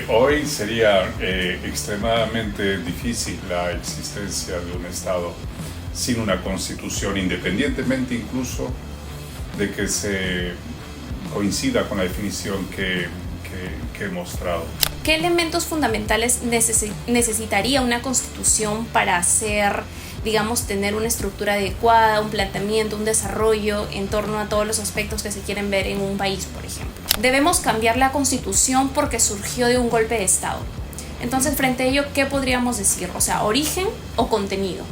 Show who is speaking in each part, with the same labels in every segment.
Speaker 1: Hoy sería extremadamente difícil la existencia de un Estado sin una constitución, independientemente incluso de que se coincida con la definición que he mostrado.
Speaker 2: ¿Qué elementos fundamentales necesitaría una constitución para hacer, digamos, tener una estructura adecuada, un planteamiento, un desarrollo en torno a todos los aspectos que se quieren ver en un país, por ejemplo? Debemos cambiar la constitución porque surgió de un golpe de Estado. Entonces, frente a ello, ¿qué podríamos decir? O sea, origen o contenido.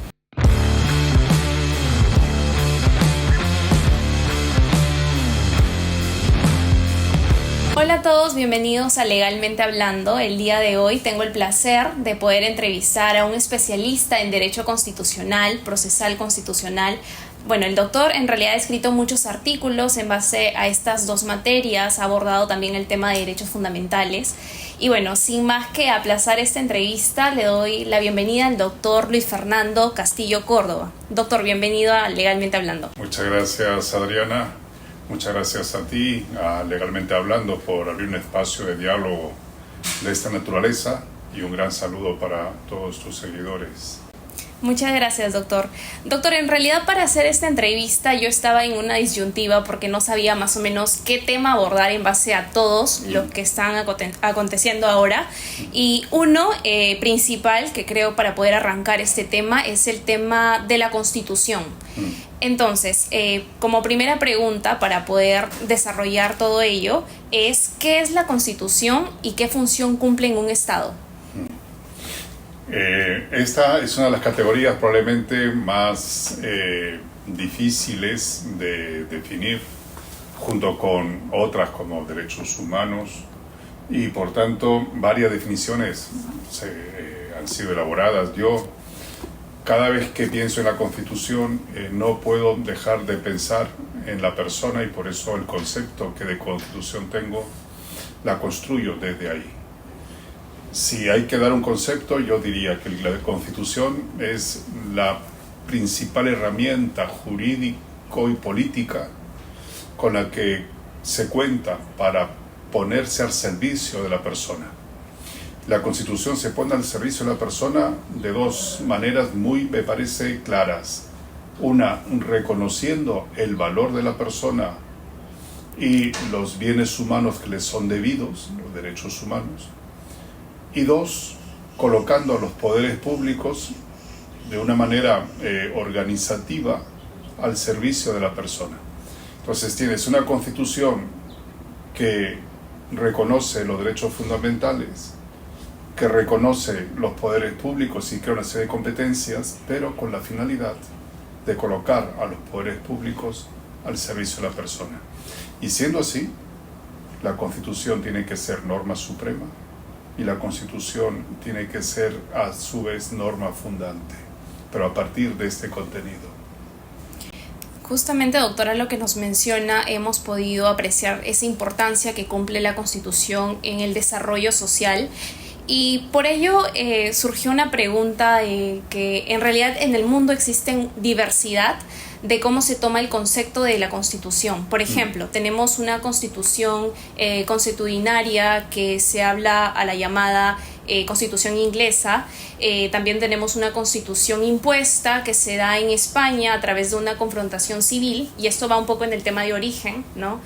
Speaker 2: Hola a todos, bienvenidos a Legalmente Hablando. El día de hoy tengo el placer de poder entrevistar a un especialista en Derecho Constitucional, Procesal Constitucional. Bueno, el doctor en realidad ha escrito muchos artículos en base a estas dos materias, ha abordado también el tema de derechos fundamentales. Y bueno, sin más que aplazar esta entrevista, le doy la bienvenida al doctor Luis Fernando Castillo Córdoba. Doctor, bienvenido a Legalmente Hablando.
Speaker 1: Muchas gracias, Adriana. Muchas gracias a ti, a Legalmente Hablando, por abrir un espacio de diálogo de esta naturaleza, y un gran saludo para todos tus seguidores.
Speaker 2: Muchas gracias, doctor. Doctor, en realidad para hacer esta entrevista yo estaba en una disyuntiva porque no sabía más o menos qué tema abordar en base a todos los que están aconteciendo ahora. Y uno principal que creo para poder arrancar este tema es el tema de la Constitución. Entonces, como primera pregunta para poder desarrollar todo ello es ¿qué es la Constitución y qué función cumple en un Estado?
Speaker 1: Esta es una de las categorías probablemente más difíciles de definir, junto con otras como derechos humanos, y por tanto varias definiciones han sido elaboradas. Yo, cada vez que pienso en la Constitución, no puedo dejar de pensar en la persona, y por eso el concepto que de Constitución tengo la construyo desde ahí. Si hay que dar un concepto, yo diría que la Constitución es la principal herramienta jurídico y política con la que se cuenta para ponerse al servicio de la persona. La Constitución se pone al servicio de la persona de dos maneras muy, me parece, claras. Una, reconociendo el valor de la persona y los bienes humanos que le son debidos, los derechos humanos. Y dos, colocando a los poderes públicos de una manera organizativa al servicio de la persona. Entonces tienes una Constitución que reconoce los derechos fundamentales, que reconoce los poderes públicos y crea una serie de competencias, pero con la finalidad de colocar a los poderes públicos al servicio de la persona. Y siendo así, la Constitución tiene que ser norma suprema, y la Constitución tiene que ser a su vez norma fundante, pero a partir de este contenido.
Speaker 2: Justamente, doctora, lo que nos menciona, hemos podido apreciar esa importancia que cumple la Constitución en el desarrollo social, y por ello surgió una pregunta de que en realidad en el mundo existe diversidad de cómo se toma el concepto de la Constitución. Por ejemplo, tenemos una Constitución consuetudinaria que se habla a la llamada Constitución inglesa. También tenemos una Constitución impuesta que se da en España a través de una confrontación civil, y esto va un poco en el tema de origen, ¿no?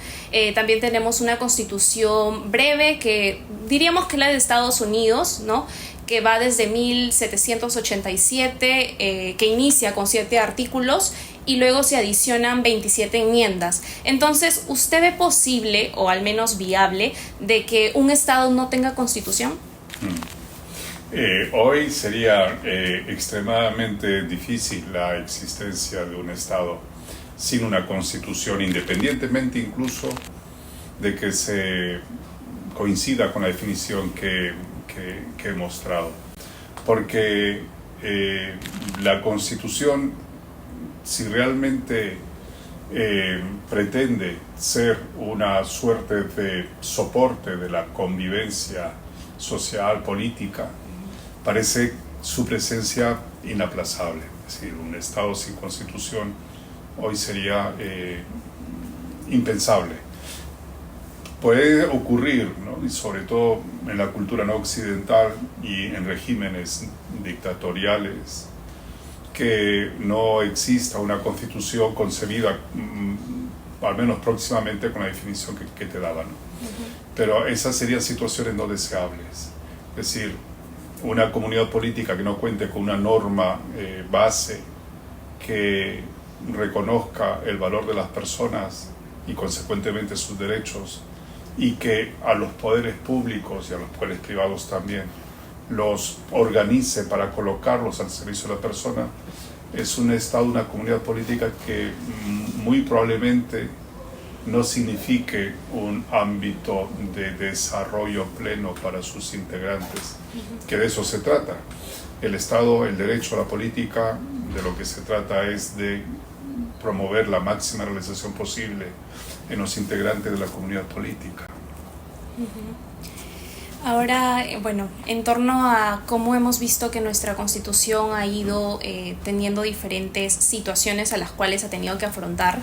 Speaker 2: También tenemos una Constitución breve que diríamos que es la de Estados Unidos, ¿no?, que va desde 1787, que inicia con 7 artículos y luego se adicionan 27 enmiendas. Entonces, ¿usted ve posible, o al menos viable, de que un Estado no tenga Constitución?
Speaker 1: Hoy sería extremadamente difícil la existencia de un Estado sin una Constitución, independientemente incluso de que se coincida con la definición que he mostrado. Porque la Constitución, si realmente pretende ser una suerte de soporte de la convivencia social, política, parece su presencia inaplazable. Es decir, un Estado sin Constitución hoy sería impensable. puede ocurrir, ¿no? Y sobre todo en la cultura no occidental y en regímenes dictatoriales, que no exista una constitución concebida, al menos próximamente, con la definición que te daban, ¿no? Pero esas serían situaciones no deseables. Es decir, una comunidad política que no cuente con una norma base que reconozca el valor de las personas y consecuentemente sus derechos, y que a los poderes públicos y a los poderes privados también los organice para colocarlos al servicio de la persona, es un Estado, una comunidad política que muy probablemente no signifique un ámbito de desarrollo pleno para sus integrantes, que de eso se trata. El Estado, el derecho a la política, de lo que se trata es de promover la máxima realización posible en los integrantes de la comunidad política.
Speaker 2: Ahora, bueno, en torno a cómo hemos visto que nuestra Constitución ha ido teniendo diferentes situaciones a las cuales ha tenido que afrontar,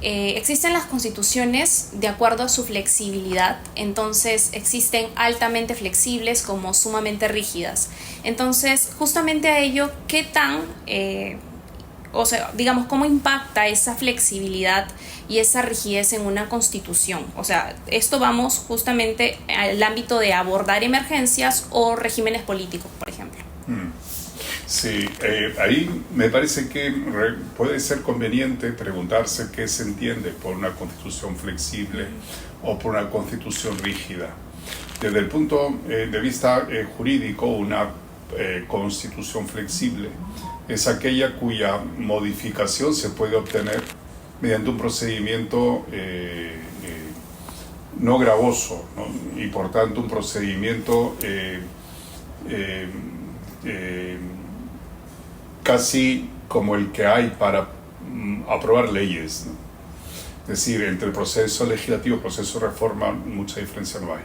Speaker 2: existen las constituciones de acuerdo a su flexibilidad. Entonces existen altamente flexibles como sumamente rígidas. Entonces, justamente a ello, ¿qué tan, o sea, digamos, cómo impacta esa flexibilidad y esa rigidez en una constitución? O sea, esto vamos justamente al ámbito de abordar emergencias o regímenes políticos, por ejemplo.
Speaker 1: Sí, ahí me parece que puede ser conveniente preguntarse qué se entiende por una constitución flexible o por una constitución rígida. Desde el punto de vista jurídico, una constitución flexible es aquella cuya modificación se puede obtener mediante un procedimiento no gravoso, ¿no? Y por tanto un procedimiento casi como el que hay para aprobar leyes, ¿no? Es decir, entre el proceso legislativo y el proceso de reforma mucha diferencia no hay.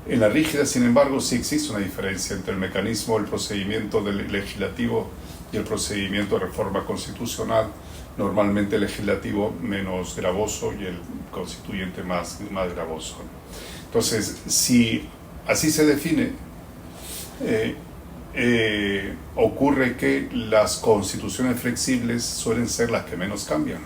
Speaker 1: En la rígida, sin embargo, sí existe una diferencia entre el mecanismo, el procedimiento del legislativo y el procedimiento de reforma constitucional, normalmente el legislativo menos gravoso y el constituyente más gravoso. Entonces, si así se define, ocurre que las constituciones flexibles suelen ser las que menos cambian,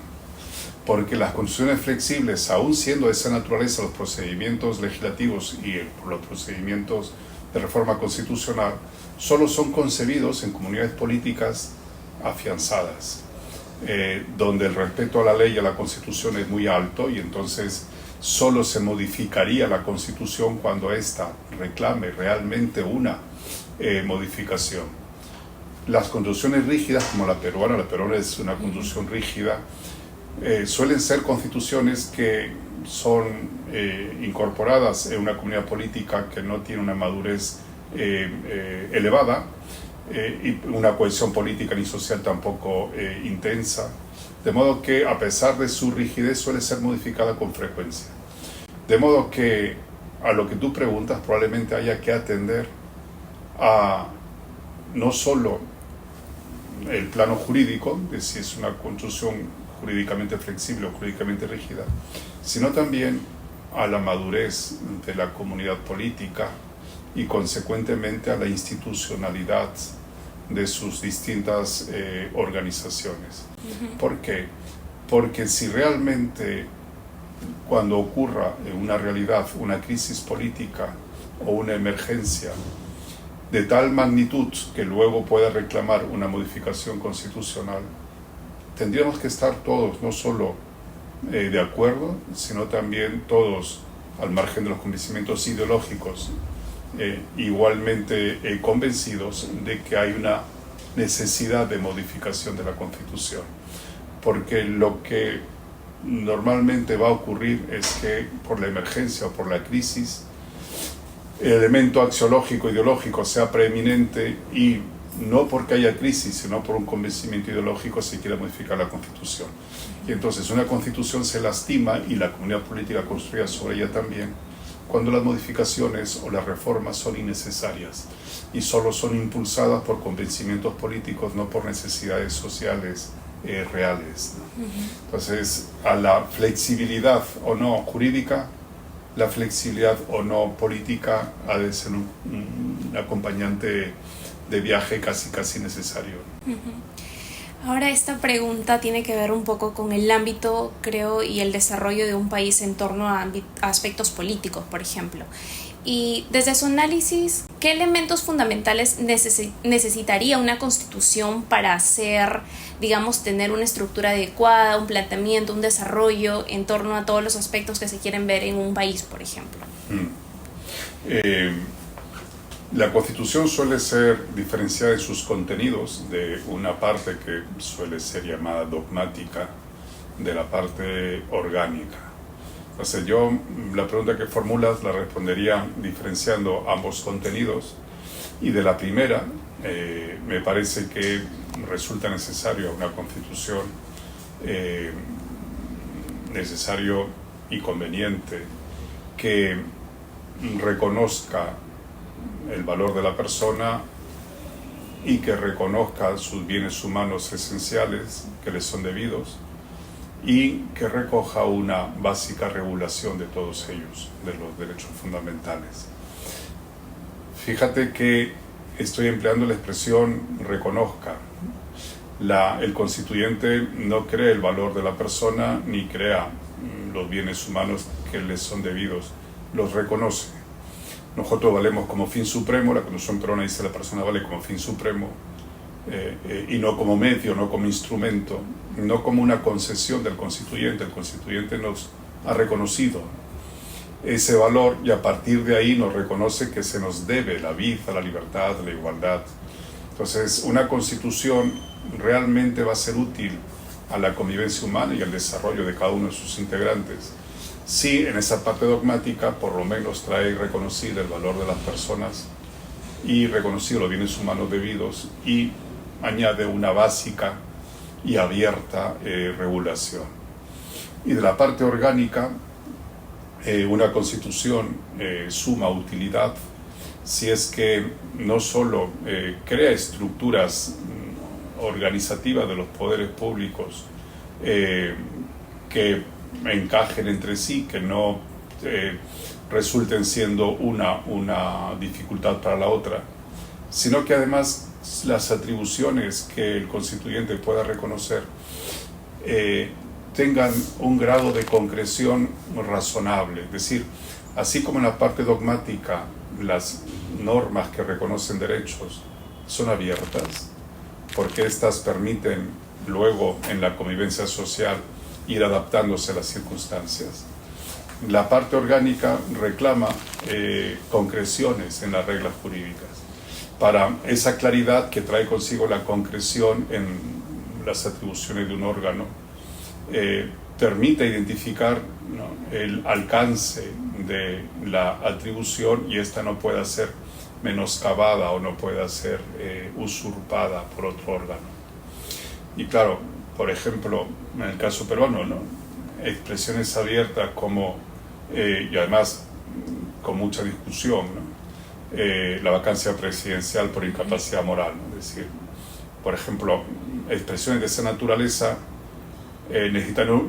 Speaker 1: porque las constituciones flexibles, aún siendo de esa naturaleza los procedimientos legislativos y los procedimientos de reforma constitucional, solo son concebidos en comunidades políticas afianzadas, donde el respeto a la ley y a la Constitución es muy alto, y entonces solo se modificaría la Constitución cuando ésta reclame realmente una modificación. Las constituciones rígidas, como la peruana es una constitución rígida, suelen ser constituciones que son incorporadas en una comunidad política que no tiene una madurez elevada, y una cohesión política ni social tampoco intensa, de modo que a pesar de su rigidez suele ser modificada con frecuencia. De modo que a lo que tú preguntas probablemente haya que atender a no solo el plano jurídico, de si es una constitución jurídicamente flexible o jurídicamente rígida, sino también a la madurez de la comunidad política y consecuentemente a la institucionalidad de sus distintas organizaciones. ¿Por qué? Porque si realmente cuando ocurra en una realidad una crisis política o una emergencia de tal magnitud que luego pueda reclamar una modificación constitucional, tendríamos que estar todos no solo de acuerdo, sino también todos, al margen de los convencimientos ideológicos, igualmente convencidos de que hay una necesidad de modificación de la Constitución. Porque lo que normalmente va a ocurrir es que por la emergencia o por la crisis, el elemento axiológico ideológico sea preeminente, y no porque haya crisis, sino por un convencimiento ideológico se quiere modificar la Constitución. Y entonces una Constitución se lastima, y la comunidad política construida sobre ella también, cuando las modificaciones o las reformas son innecesarias y solo son impulsadas por convencimientos políticos, no por necesidades sociales reales, ¿no? Entonces, a la flexibilidad o no jurídica la flexibilidad o no política ha de ser un acompañante de viaje casi necesario.
Speaker 2: Ahora esta pregunta tiene que ver un poco con el ámbito, creo, y el desarrollo de un país en torno a aspectos políticos, por ejemplo. Y desde su análisis, ¿qué elementos fundamentales necesitaría una constitución para hacer, digamos, tener una estructura adecuada, un planteamiento, un desarrollo en torno a todos los aspectos que se quieren ver en un país, por ejemplo?
Speaker 1: La Constitución suele ser diferenciada en sus contenidos de una parte que suele ser llamada dogmática de la parte orgánica. Entonces yo la pregunta que formulas la respondería diferenciando ambos contenidos, y de la primera me parece que resulta necesario una Constitución, necesario y conveniente que reconozca el valor de la persona y que reconozca sus bienes humanos esenciales que les son debidos y que recoja una básica regulación de todos ellos, de los derechos fundamentales. Fíjate que estoy empleando la expresión reconozca. El constituyente no cree el valor de la persona ni crea los bienes humanos que les son debidos, los reconoce. Nosotros valemos como fin supremo, la Constitución peruana dice la persona vale como fin supremo, y no como medio, no como instrumento, no como una concesión del constituyente. El constituyente nos ha reconocido ese valor y a partir de ahí nos reconoce que se nos debe la vida, la libertad, la igualdad. Entonces, una constitución realmente va a ser útil a la convivencia humana y al desarrollo de cada uno de sus integrantes. Sí, en esa parte dogmática por lo menos trae reconocido el valor de las personas y reconocido los bienes humanos debidos y añade una básica y abierta regulación. Y de la parte orgánica, una constitución suma utilidad si es que no solo crea estructuras organizativas de los poderes públicos que encajen entre sí, que no resulten siendo una dificultad para la otra, sino que además las atribuciones que el constituyente pueda reconocer tengan un grado de concreción razonable. Es decir, así como en la parte dogmática las normas que reconocen derechos son abiertas, porque éstas permiten luego en la convivencia social ir adaptándose a las circunstancias. La parte orgánica reclama concreciones en las reglas jurídicas para esa claridad que trae consigo la concreción en las atribuciones de un órgano. Permite identificar, ¿no?, el alcance de la atribución y esta no pueda ser menoscabada o no pueda ser usurpada por otro órgano. Y claro, por ejemplo, en el caso peruano, ¿no?, expresiones abiertas como, y además con mucha discusión, ¿no?, la vacancia presidencial por incapacidad moral, ¿no? Es decir, por ejemplo, expresiones de esa naturaleza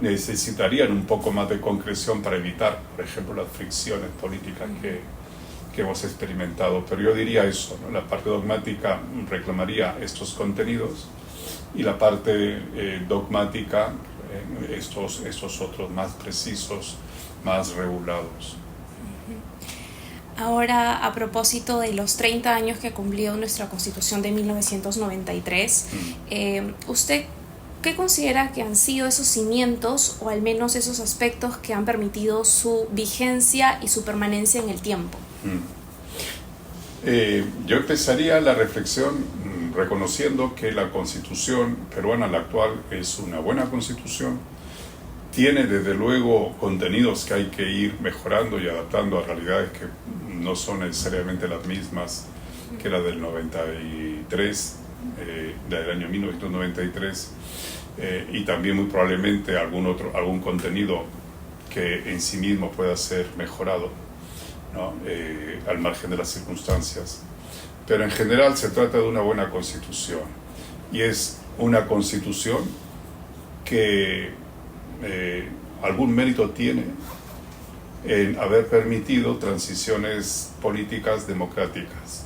Speaker 1: necesitarían un poco más de concreción para evitar, por ejemplo, las fricciones políticas que hemos experimentado. Pero yo diría eso, ¿no? La parte dogmática reclamaría estos contenidos y la parte dogmática estos otros más precisos, más regulados.
Speaker 2: Ahora, a propósito de los 30 años que cumplió nuestra Constitución de 1993, ¿usted qué considera que han sido esos cimientos o al menos esos aspectos que han permitido su vigencia y su permanencia en el tiempo?
Speaker 1: Yo empezaría la reflexión reconociendo que la Constitución peruana, la actual, es una buena Constitución. Tiene desde luego contenidos que hay que ir mejorando y adaptando a realidades que no son necesariamente las mismas que la del 93, del año 1993, y también muy probablemente algún contenido que en sí mismo pueda ser mejorado, ¿no?, al margen de las circunstancias. Pero en general se trata de una buena Constitución y es una Constitución que algún mérito tiene en haber permitido transiciones políticas democráticas.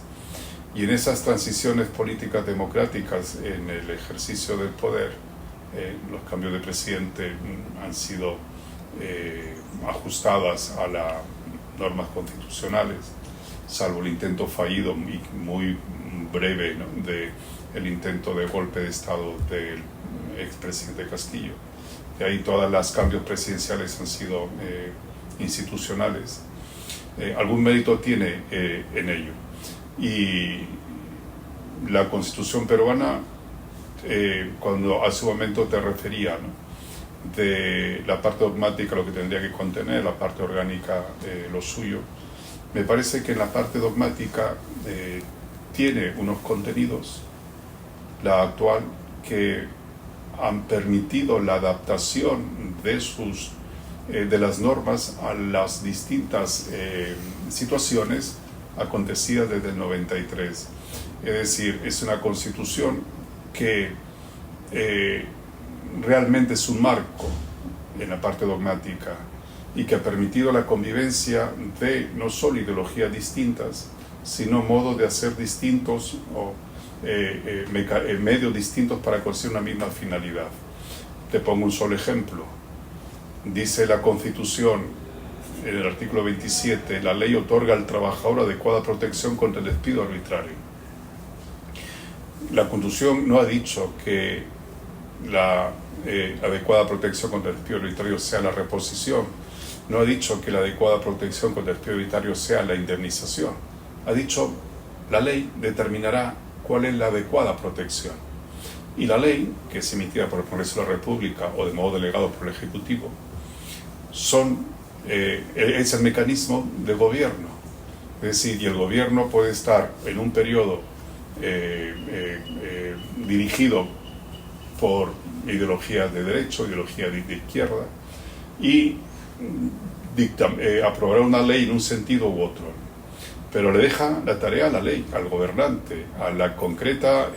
Speaker 1: Y en esas transiciones políticas democráticas, en el ejercicio del poder, los cambios de presidente han sido ajustadas a las normas constitucionales, salvo el intento fallido y muy breve, ¿no?, del intento de golpe de Estado del expresidente Castillo. De ahí todos los cambios presidenciales han sido institucionales. Algún mérito tiene en ello. Y la Constitución peruana, cuando hace un momento te refería, ¿no?, de la parte dogmática, lo que tendría que contener, la parte orgánica, lo suyo, me parece que en la parte dogmática tiene unos contenidos, la actual, que han permitido la adaptación de las normas a las distintas situaciones acontecidas desde el 93. Es decir, es una constitución que realmente es un marco en la parte dogmática y que ha permitido la convivencia de no solo ideologías distintas, sino modos de hacer distintos o medios distintos para conseguir una misma finalidad. Te pongo un solo ejemplo. Dice la Constitución, en el artículo 27, la ley otorga al trabajador adecuada protección contra el despido arbitrario. La Constitución no ha dicho que la adecuada protección contra el despido arbitrario sea la reposición, no ha dicho que la adecuada protección contra el despido arbitrario sea la indemnización. Ha dicho, la ley determinará cuál es la adecuada protección. Y la ley, que es emitida por el Congreso de la República o de modo delegado por el Ejecutivo, es el mecanismo de gobierno. Es decir, y el gobierno puede estar en un periodo dirigido por ideologías de derecha, ideología de izquierda, y aprobar una ley en un sentido u otro. Pero le deja la tarea a la ley, al gobernante, a la concreta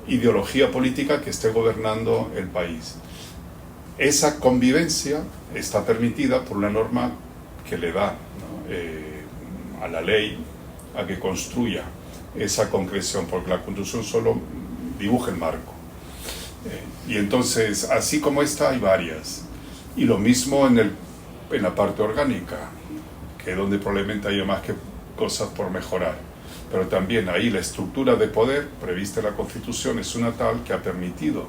Speaker 1: ideología política que esté gobernando el país. Esa convivencia está permitida por una norma que le da, ¿no?, a la ley a que construya esa concreción, porque la Constitución solo dibuja el marco. Y entonces, así como esta, hay varias. Y lo mismo en la parte orgánica, que es donde probablemente haya más que cosas por mejorar. Pero también ahí la estructura de poder prevista en la Constitución es una tal que ha permitido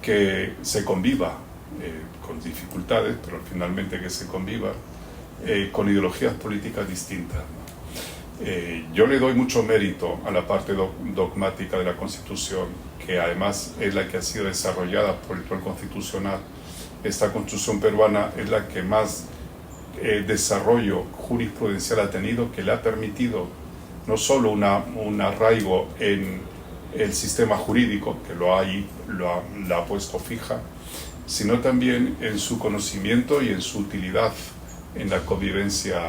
Speaker 1: que se conviva, con dificultades, pero finalmente que se conviva, con ideologías políticas distintas, ¿no? Yo le doy mucho mérito a la parte dogmática de la Constitución, que además es la que ha sido desarrollada por el Tribunal Constitucional. Esta Constitución peruana es la que más desarrollo jurisprudencial ha tenido, que le ha permitido no solo un arraigo en el sistema jurídico, que la ha puesto fija, sino también en su conocimiento y en su utilidad en la convivencia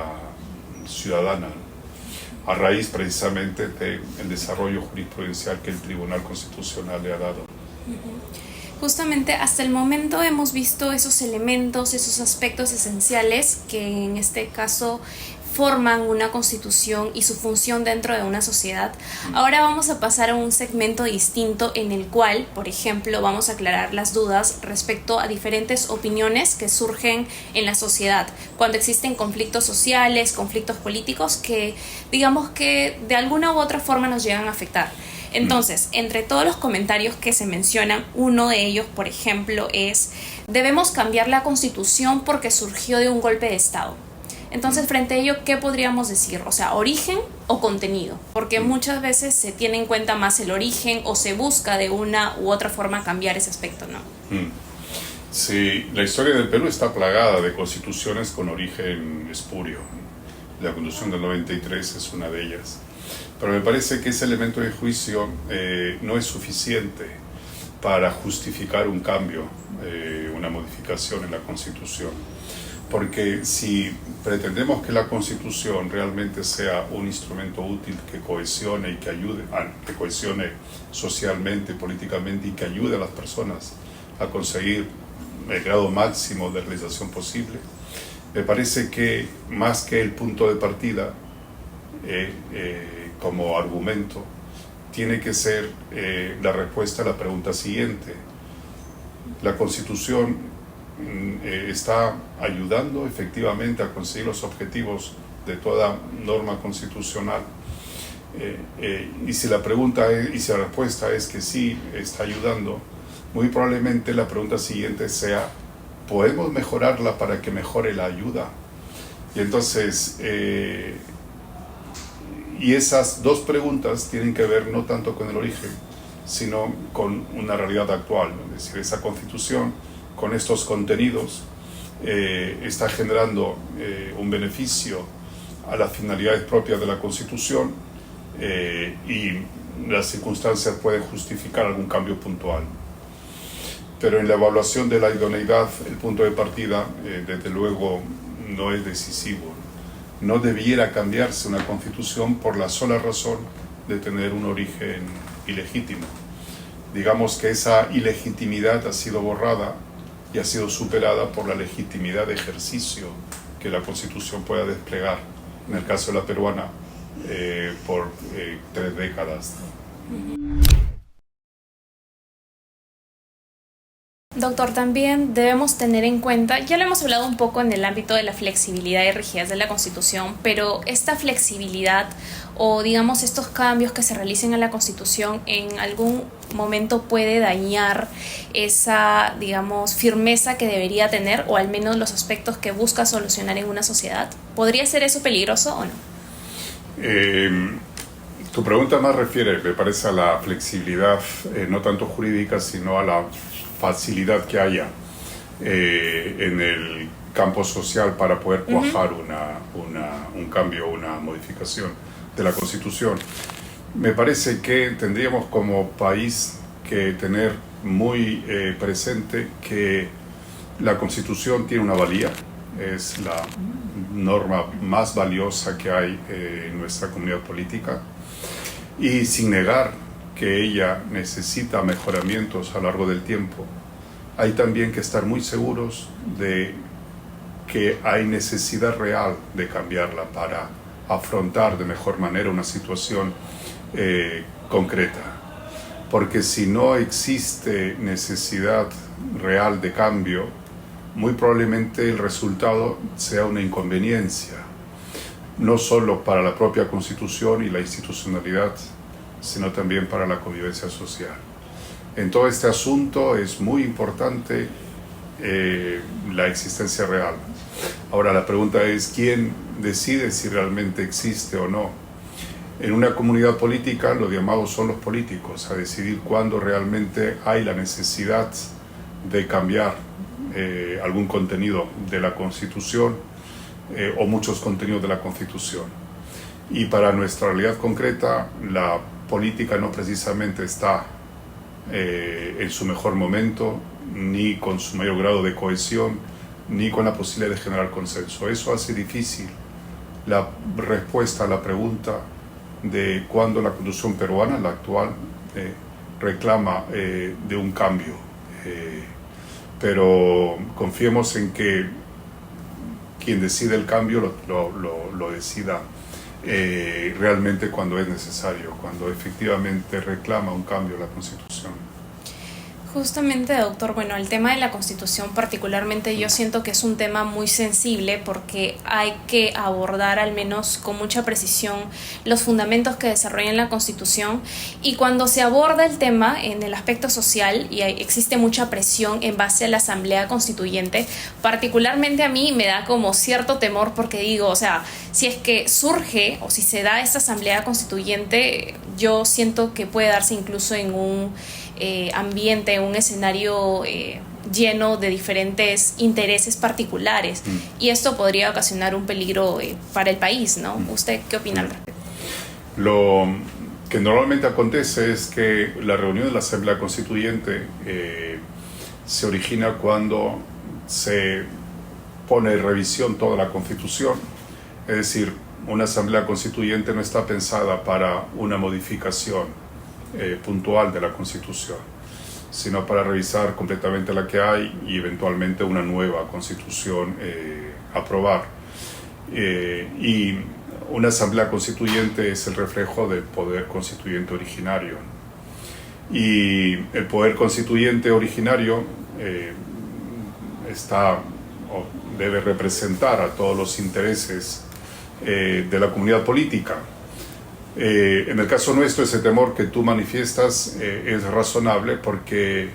Speaker 1: ciudadana, a raíz precisamente del desarrollo jurisprudencial que el Tribunal Constitucional le ha dado.
Speaker 2: Justamente hasta el momento hemos visto esos elementos, esos aspectos esenciales que en este caso forman una constitución y su función dentro de una sociedad. Ahora vamos a pasar a un segmento distinto en el cual, por ejemplo, vamos a aclarar las dudas respecto a diferentes opiniones que surgen en la sociedad cuando existen conflictos sociales, conflictos políticos que digamos que de alguna u otra forma nos llegan a afectar. Entonces, entre todos los comentarios que se mencionan, uno de ellos, por ejemplo, es: debemos cambiar la Constitución porque surgió de un golpe de Estado. Entonces, frente a ello, ¿qué podríamos decir? O sea, ¿origen o contenido? Porque muchas veces se tiene en cuenta más el origen o se busca de una u otra forma cambiar ese aspecto, ¿no?
Speaker 1: Sí, la historia del Perú está plagada de constituciones con origen espurio. La Constitución del 93 es una de ellas. Pero me parece que ese elemento de juicio no es suficiente para justificar un cambio, una modificación en la Constitución. Porque si pretendemos que la Constitución realmente sea un instrumento útil que cohesione y que ayude, que cohesione socialmente, políticamente y que ayude a las personas a conseguir el grado máximo de realización posible, Me parece que más que el punto de partida como argumento, tiene que ser la respuesta a la pregunta siguiente. La Constitución está ayudando efectivamente a conseguir los objetivos de toda norma constitucional. Y si la respuesta es que sí está ayudando, muy probablemente la pregunta siguiente sea: ¿podemos mejorarla para que mejore la ayuda? Y entonces, y esas dos preguntas tienen que ver no tanto con el origen, sino con una realidad actual. Es decir, esa Constitución, con estos contenidos, está generando un beneficio a las finalidades propias de la Constitución, y las circunstancias pueden justificar algún cambio puntual. Pero en la evaluación de la idoneidad, el punto de partida, desde luego, no es decisivo. No debiera cambiarse una Constitución por la sola razón de tener un origen ilegítimo. Digamos que esa ilegitimidad ha sido borrada y ha sido superada por la legitimidad de ejercicio que la Constitución pueda desplegar, en el caso de la peruana, por 3 décadas.
Speaker 2: Doctor, también debemos tener en cuenta, ya lo hemos hablado un poco en el ámbito de la flexibilidad y rigidez de la Constitución, pero esta flexibilidad o digamos estos cambios que se realicen a la Constitución en algún momento puede dañar esa, digamos, firmeza que debería tener, o al menos los aspectos que busca solucionar en una sociedad. ¿Podría ser eso peligroso o no?
Speaker 1: Tu pregunta más refiere, me parece, a la flexibilidad, no tanto jurídica, sino a la facilidad que haya en el campo social para poder cuajar un cambio, una modificación de la Constitución. Me parece que tendríamos como país que tener muy presente que la Constitución tiene una valía, es la norma más valiosa que hay en nuestra comunidad política, y sin negar que ella necesita mejoramientos a lo largo del tiempo, hay también que estar muy seguros de que hay necesidad real de cambiarla para afrontar de mejor manera una situación concreta. Porque si no existe necesidad real de cambio, muy probablemente el resultado sea una inconveniencia, no solo para la propia Constitución y la institucionalidad, sino también para la convivencia social. En todo este asunto es muy importante la existencia real. Ahora la pregunta es: ¿quién decide si realmente existe o no? En una comunidad política los llamados son los políticos a decidir cuándo realmente hay la necesidad de cambiar algún contenido de la Constitución o muchos contenidos de la Constitución. Y para nuestra realidad concreta, la política no precisamente está en su mejor momento, ni con su mayor grado de cohesión, ni con la posibilidad de generar consenso. Eso hace difícil la respuesta a la pregunta de cuándo la Constitución peruana, la actual, reclama de un cambio. Pero confiemos en que quien decide el cambio lo decida realmente cuando es necesario, cuando efectivamente reclama un cambio a la Constitución.
Speaker 2: Justamente, doctor, bueno, el tema de la Constitución particularmente yo siento que es un tema muy sensible porque hay que abordar al menos con mucha precisión los fundamentos que desarrollan la Constitución, y cuando se aborda el tema en el aspecto social y existe mucha presión en base a la Asamblea Constituyente, particularmente a mí me da como cierto temor porque digo, o sea, si es que surge o si se da esta Asamblea Constituyente, yo siento que puede darse incluso en un ambiente, un escenario lleno de diferentes intereses particulares, y esto podría ocasionar un peligro para el país, ¿no? ¿Usted qué opina al respecto?
Speaker 1: Lo que normalmente acontece es que la reunión de la Asamblea Constituyente se origina cuando se pone en revisión toda la Constitución. Es decir, una Asamblea Constituyente no está pensada para una modificación puntual de la Constitución, sino para revisar completamente la que hay y eventualmente una nueva constitución aprobar. Y una asamblea constituyente es el reflejo del poder constituyente originario. Y el poder constituyente originario debe representar a todos los intereses de la comunidad política. En el caso nuestro, ese temor que tú manifiestas es razonable porque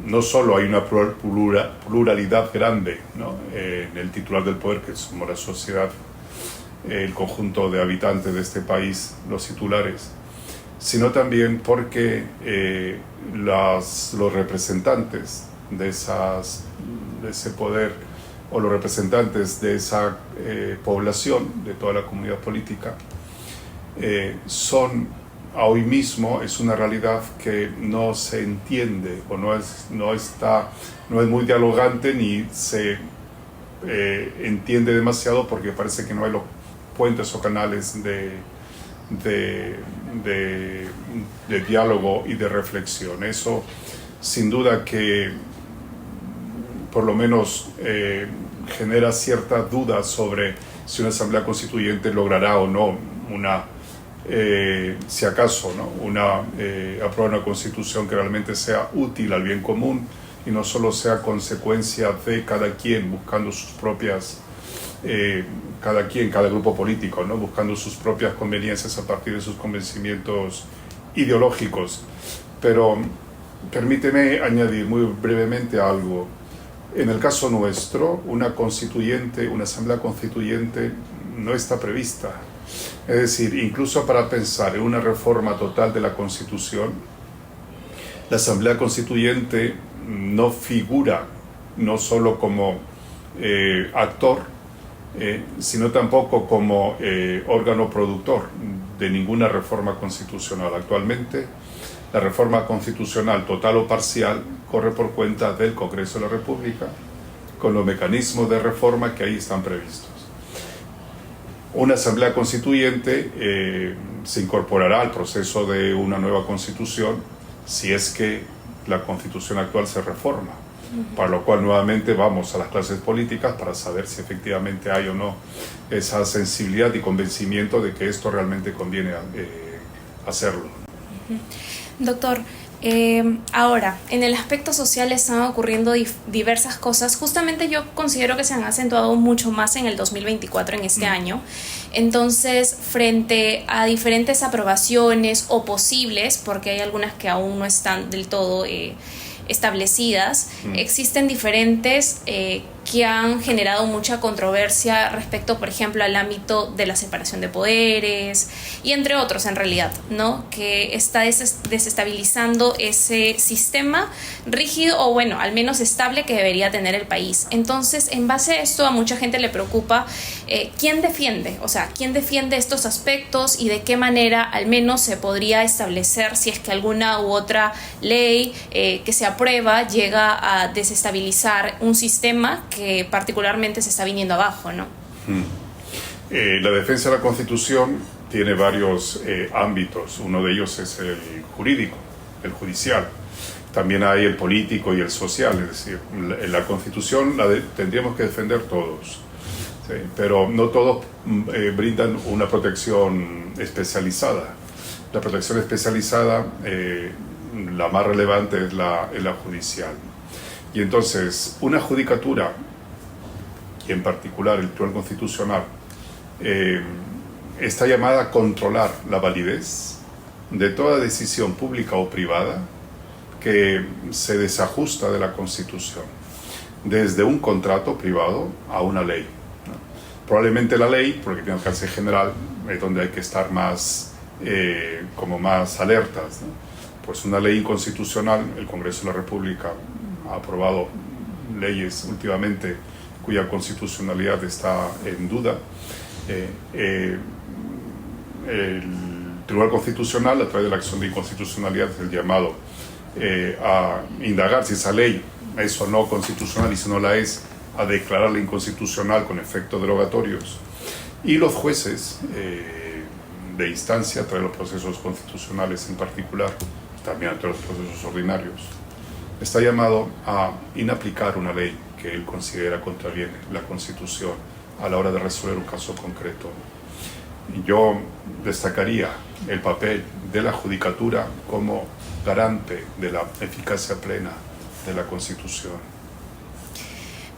Speaker 1: no solo hay una pluralidad grande, ¿no?, en el titular del poder, que somos la sociedad, el conjunto de habitantes de este país, los titulares, sino también porque los representantes de ese poder, o los representantes de esa población, de toda la comunidad política, hoy mismo es una realidad que no se entiende o no es muy dialogante ni se entiende demasiado, porque parece que no hay los puentes o canales de diálogo y de reflexión. Eso sin duda que por lo menos genera cierta duda sobre si una asamblea constituyente logrará o no si acaso, ¿no?, aprobar una constitución que realmente sea útil al bien común y no solo sea consecuencia de cada quien buscando sus propias, cada grupo político, ¿no?, buscando sus propias conveniencias a partir de sus convencimientos ideológicos. Pero permíteme añadir muy brevemente algo. En el caso nuestro, una asamblea constituyente no está prevista. Es decir, incluso para pensar en una reforma total de la Constitución, la asamblea constituyente no figura no solo como actor, sino tampoco como órgano productor de ninguna reforma constitucional. Actualmente, la reforma constitucional total o parcial corre por cuenta del Congreso de la República, con los mecanismos de reforma que ahí están previstos. Una asamblea constituyente se incorporará al proceso de una nueva constitución si es que la constitución actual se reforma, para lo cual nuevamente vamos a las clases políticas para saber si efectivamente hay o no esa sensibilidad y convencimiento de que esto realmente conviene hacerlo.
Speaker 2: Doctor, ahora, en el aspecto social están ocurriendo diversas cosas. Justamente yo considero que se han acentuado mucho más en el 2024, en este año. Entonces, frente a diferentes aprobaciones o posibles, porque hay algunas que aún no están del todo establecidas, existen diferentes que han generado mucha controversia respecto, por ejemplo, al ámbito de la separación de poderes y entre otros, en realidad, ¿no?, que está desestabilizando ese sistema rígido o, bueno, al menos estable que debería tener el país. Entonces, en base a esto, a mucha gente le preocupa quién defiende estos aspectos y de qué manera al menos se podría establecer si es que alguna u otra ley que se aprueba llega a desestabilizar un sistema que particularmente se está viniendo abajo, ¿no?
Speaker 1: La defensa de la Constitución tiene varios ámbitos. Uno de ellos es el jurídico, el judicial. También hay el político y el social. Es decir, la Constitución tendríamos que defender todos, ¿sí?, pero no todos brindan una protección especializada. La protección especializada, la más relevante es la judicial. Y entonces, una judicatura, y en particular el Tribunal Constitucional, está llamada a controlar la validez de toda decisión pública o privada que se desajusta de la Constitución, desde un contrato privado a una ley, ¿no? Probablemente la ley, porque tiene alcance general, es donde hay que estar más alertas, ¿no? Pues una ley inconstitucional, el Congreso de la República ha aprobado leyes últimamente cuya constitucionalidad está en duda. El Tribunal Constitucional, a través de la acción de inconstitucionalidad, es el llamado a indagar si esa ley es o no constitucional, y si no la es, a declararla inconstitucional con efectos derogatorios. Y los jueces de instancia, a través de los procesos constitucionales en particular, también a todos los procesos ordinarios, está llamado a inaplicar una ley que él considera contraviene la Constitución a la hora de resolver un caso concreto. Yo destacaría el papel de la Judicatura como garante de la eficacia plena de la Constitución.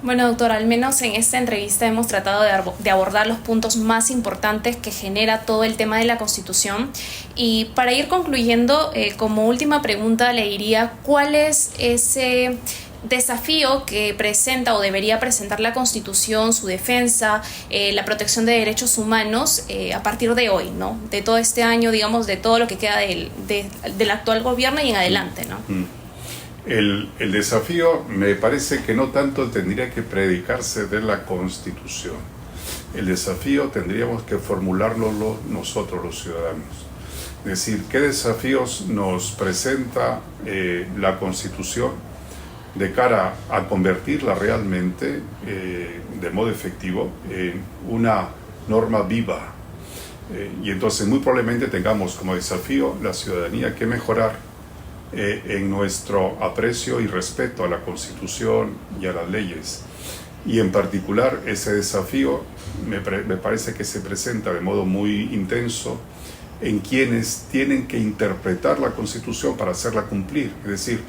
Speaker 2: Bueno, doctor, al menos en esta entrevista hemos tratado de abordar los puntos más importantes que genera todo el tema de la Constitución. Y para ir concluyendo, como última pregunta le diría, ¿cuál es ese desafío que presenta o debería presentar la Constitución, su defensa, la protección de derechos humanos a partir de hoy, ¿no? De todo este año, digamos, de todo lo que queda del actual gobierno y en adelante, ¿no?
Speaker 1: El desafío me parece que no tanto tendría que predicarse de la Constitución. El desafío tendríamos que formularlo nosotros los ciudadanos. Es decir, ¿qué desafíos nos presenta la Constitución de cara a convertirla realmente de modo efectivo en una norma viva? Y entonces muy probablemente tengamos como desafío la ciudadanía que mejorar en nuestro aprecio y respeto a la Constitución y a las leyes. Y en particular ese desafío me parece que se presenta de modo muy intenso en quienes tienen que interpretar la Constitución para hacerla cumplir. Es decir,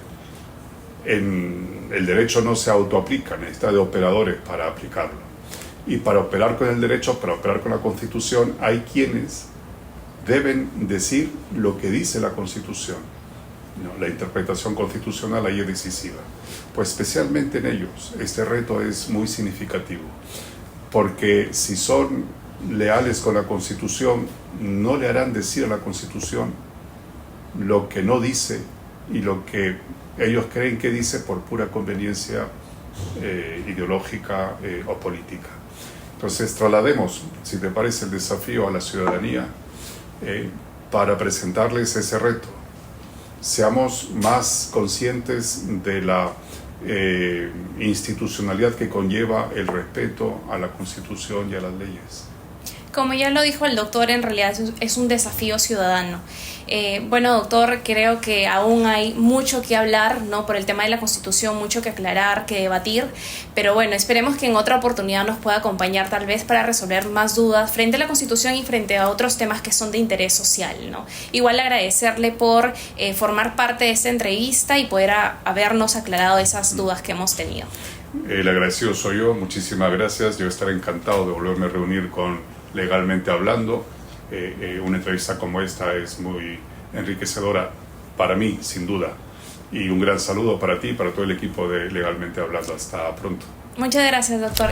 Speaker 1: el derecho no se autoaplica, necesita de operadores para aplicarlo. Y para operar con el derecho, para operar con la Constitución, hay quienes deben decir lo que dice la Constitución. No, la interpretación constitucional ahí es decisiva. Pues especialmente en ellos, este reto es muy significativo, porque si son leales con la Constitución, no le harán decir a la Constitución lo que no dice y lo que ellos creen que dice por pura conveniencia ideológica o política. Entonces traslademos, si te parece, el desafío a la ciudadanía para presentarles ese reto. Seamos más conscientes de la institucionalidad que conlleva el respeto a la Constitución y a las leyes.
Speaker 2: Como ya lo dijo el doctor, en realidad es un desafío ciudadano. Bueno, doctor, creo que aún hay mucho que hablar, ¿no? Por el tema de la Constitución, mucho que aclarar, que debatir, pero bueno, esperemos que en otra oportunidad nos pueda acompañar tal vez para resolver más dudas frente a la Constitución y frente a otros temas que son de interés social, ¿no? Igual agradecerle por formar parte de esta entrevista y poder habernos aclarado esas dudas que hemos tenido.
Speaker 1: El agradecido soy yo, muchísimas gracias. Yo estaré encantado de volverme a reunir con Legalmente Hablando. Una entrevista como esta es muy enriquecedora para mí, sin duda. Y un gran saludo para ti y para todo el equipo de Legalmente Hablando. Hasta pronto.
Speaker 2: Muchas gracias, doctor.